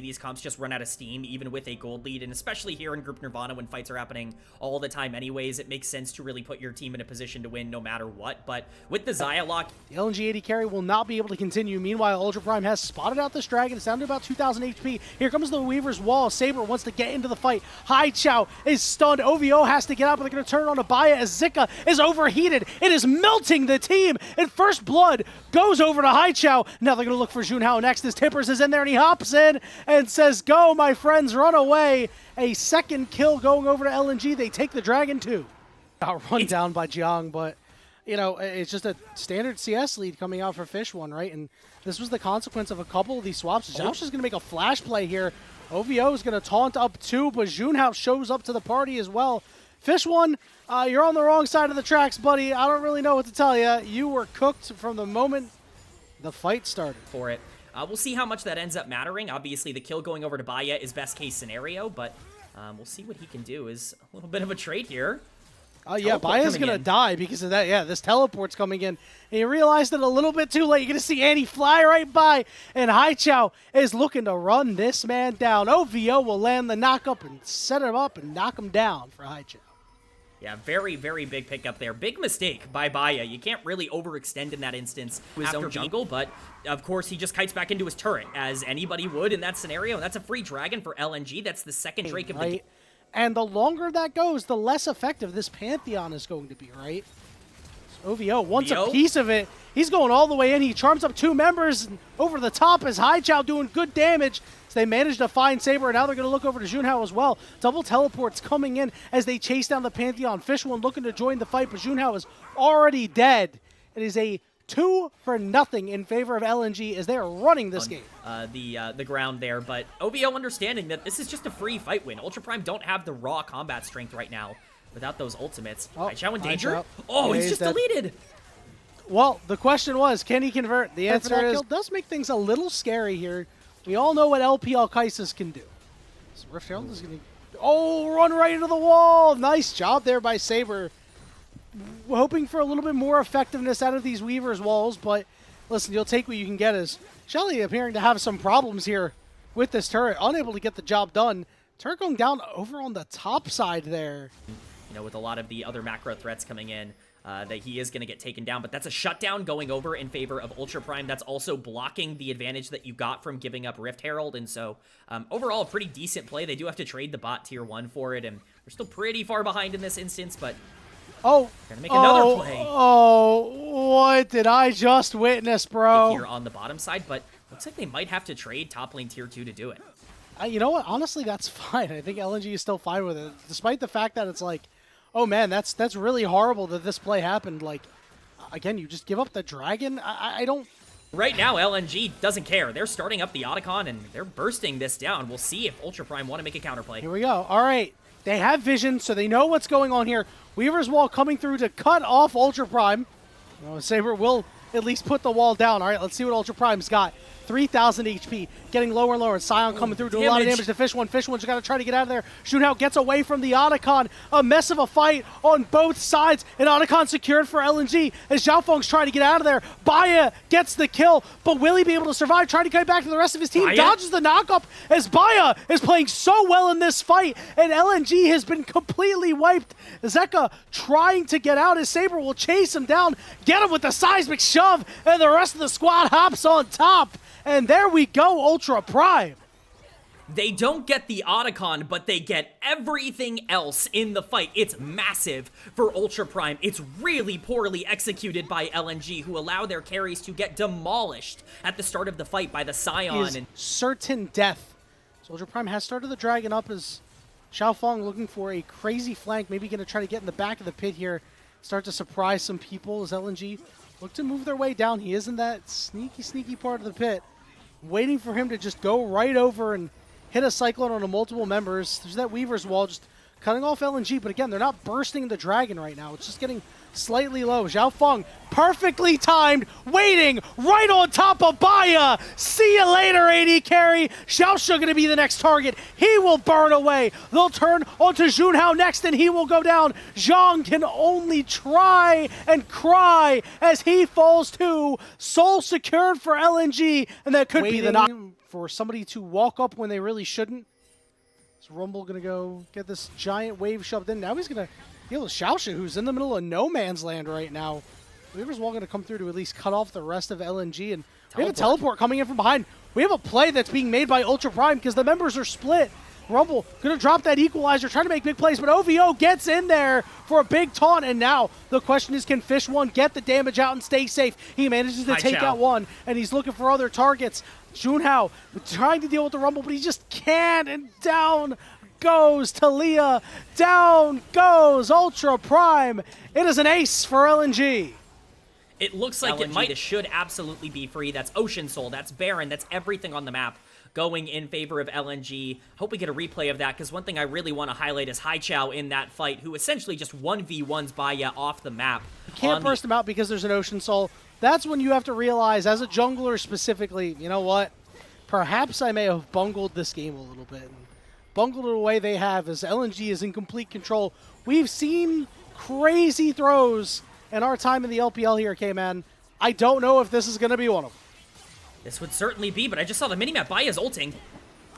These comps just run out of steam even with a gold lead, and especially here in Group Nirvana when fights are happening all the time anyways, it makes sense to really put your team in a position to win no matter what. But with the Xayah lock, the LNG AD carry will not be able to continue. Meanwhile, Ultra Prime has spotted out this dragon. It's down to about 2,000 HP. Here comes the Weaver's Wall. Saber wants to get into the fight. Haichao is stunned. OVO has to get out, but they're going to turn on Abaya as Zika is overheated. It is melting the team, and First Blood goes over to Haichao. Now they're going to look for Junhao next as Tippers is in there, and he hops in and says, "Go, my friends, run away." A second kill going over to LNG. They take the dragon too. Got run down by Jiang, but you know, it's just a standard CS lead coming out for Fish One, right? And this was the consequence of a couple of these swaps. Zhou's just going to make a flash play here. OVO is going to taunt up two, but Junhao shows up to the party as well. Fish One, you're on the wrong side of the tracks, buddy. I don't really know what to tell you. You were cooked from the moment the fight started. For it. We'll see how much that ends up mattering. Obviously, the kill going over to Baya is best case scenario, but we'll see what he can do. Is a little bit of a trade here. Oh, yeah, Baya's going to die because of that. Yeah, this teleport's coming in. And you realized it a little bit too late. You're going to see Annie fly right by, and Haichao is looking to run this man down. OVO will land the knock-up and set him up and knock him down for Haichao. Yeah, very, very big pickup there. Big mistake by Baya. You can't really overextend in that instance after jungle, but of course he just kites back into his turret, as anybody would in that scenario, and that's a free dragon for LNG. That's the second Drake of the game. And the longer that goes, the less effective this Pantheon is going to be, right? So OVO wants a piece of it. He's going all the way in. He charms up two members over the top as Haichao doing good damage. So they managed to find Saber, and now they're going to look over to Junhao as well. Double teleports coming in as they chase down the Pantheon. Fish One looking to join the fight, but Junhao is already dead. It is a 2-0 in favor of LNG as they are running this game. The ground there, but OVO understanding that this is just a free fight win. Ultra Prime don't have the raw combat strength right now without those ultimates. Haichao in danger? Oh, he's just deleted! Well, the question was, can he convert? The answer is, does make things a little scary here. We all know what LPL Kai'Sa can do. So Rift Herald is going to... Oh, run right into the wall! Nice job there by Saber. Hoping for a little bit more effectiveness out of these Weaver's walls, but listen, you'll take what you can get. As Shelly appearing to have some problems here with this turret, unable to get the job done. Turret going down over on the top side there. You know, with a lot of the other macro threats coming in, that he is going to get taken down, but that's a shutdown going over in favor of Ultra Prime. That's also blocking the advantage that you got from giving up Rift Herald, and so overall, a pretty decent play. They do have to trade the bot tier 1 for it, and we're still pretty far behind in this instance, but gonna make another play. Oh, what did I just witness, bro? Here on the bottom side, but looks like they might have to trade top lane tier 2 to do it. You know what? Honestly, that's fine. I think LNG is still fine with it, despite the fact that it's like, oh man, that's really horrible that this play happened. Like, again, you just give up the dragon? I don't... Right now, LNG doesn't care. They're starting up the Otacon, and they're bursting this down. We'll see if Ultra Prime want to make a counterplay. Here we go. All right. They have vision, so they know what's going on here. Weaver's Wall coming through to cut off Ultra Prime. Saber will at least put the wall down. All right, let's see what Ultra Prime's got. 3,000 HP, getting lower and lower. Sion coming through, doing a lot of damage to Fish One. Fish One's got to try to get out of there. Junhao gets away from the Otacon. A mess of a fight on both sides. And Otacon secured for LNG as Xiaofeng's trying to get out of there. Baya gets the kill, but will he be able to survive? Trying to come back to the rest of his team. Dodges the knockup as Baya is playing so well in this fight. And LNG has been completely wiped. Zeka trying to get out as Saber will chase him down, get him with the seismic shove, and the rest of the squad hops on top. And there we go, Ultra Prime. They don't get the Otacon, but they get everything else in the fight. It's massive for Ultra Prime. It's really poorly executed by LNG, who allow their carries to get demolished at the start of the fight by the Sion. And certain death. So Ultra Prime has started the dragon up as Xiaofeng looking for a crazy flank. Maybe going to try to get in the back of the pit here. Start to surprise some people as LNG look to move their way down. He is in that sneaky part of the pit. Waiting for him to just go right over and hit a Cyclone on a multiple members. There's that Weaver's Wall just cutting off LNG, but again, they're not bursting the dragon right now. It's just getting slightly low. Xiaofeng, perfectly timed, waiting right on top of Baya. See you later, AD carry. Xiaoshu going to be the next target. He will burn away. They'll turn onto Junhao next, and he will go down. Zhang can only try and cry as he falls too. Soul secured for LNG, and that could be the knock. for somebody to walk up when they really shouldn't. So Rumble going to go get this giant wave shoved in. Now he's going to deal with Xiaosha, who's in the middle of no man's land right now. Weaver's Wall going to come through to at least cut off the rest of LNG. And we have a teleport coming in from behind. We have a play that's being made by Ultra Prime because the members are split. Rumble going to drop that equalizer, trying to make big plays, but OVO gets in there for a big taunt, and now the question is, can Fish One get the damage out and stay safe? He manages to take out one, and he's looking for other targets. Junhao trying to deal with the Rumble, but he just can't, and down goes Talia. Down goes Ultra Prime. It is an ace for LNG. It looks like it should absolutely be free. That's Ocean Soul, that's Baron, that's everything on the map going in favor of LNG. Hope we get a replay of that, because one thing I really want to highlight is Haichao in that fight, who essentially just 1v1s Baya off the map. You can't burst him out because there's an Ocean Soul. That's when you have to realize, as a jungler specifically, you know what? Perhaps I may have bungled this game a little bit. Bungled it the way they have, as LNG is in complete control. We've seen crazy throws in our time in the LPL here, K-Man. I don't know if this is going to be one of them. This would certainly be, but I just saw the minimap. Baya's ulting.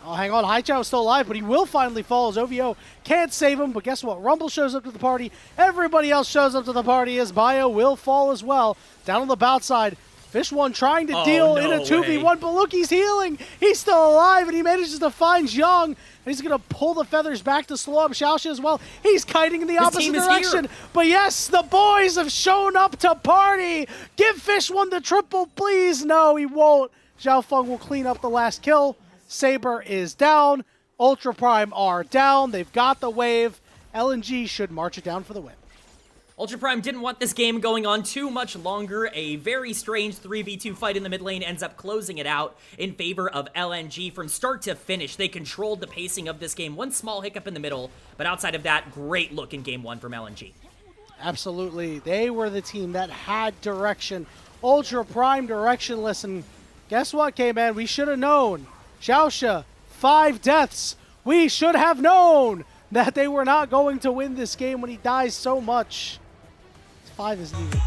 Oh, hang on. Haichao is still alive, but he will finally fall as OVO can't save him. But guess what? Rumble shows up to the party. Everybody else shows up to the party as Baya will fall as well. Down on the bout side, Fish One trying to deal in a 2v1, but look, he's healing. He's still alive, and he manages to find Zhang. And he's going to pull the feathers back to slow up Xiaosha as well. He's kiting in the opposite direction. But yes, the boys have shown up to party. Give Fish One the triple, please. No, he won't. Zhao Feng will clean up the last kill. Saber is down. Ultra Prime are down. They've got the wave. LNG should march it down for the win. Ultra Prime didn't want this game going on too much longer. A very strange 3v2 fight in the mid lane ends up closing it out in favor of LNG. From start to finish, they controlled the pacing of this game. One small hiccup in the middle, but outside of that, great look in game one from LNG. Absolutely. They were the team that had direction. Ultra Prime directionless, and guess what, K-Man? We should have known. Xiaosha, 5 deaths. We should have known that they were not going to win this game when he dies so much. 5 is needed.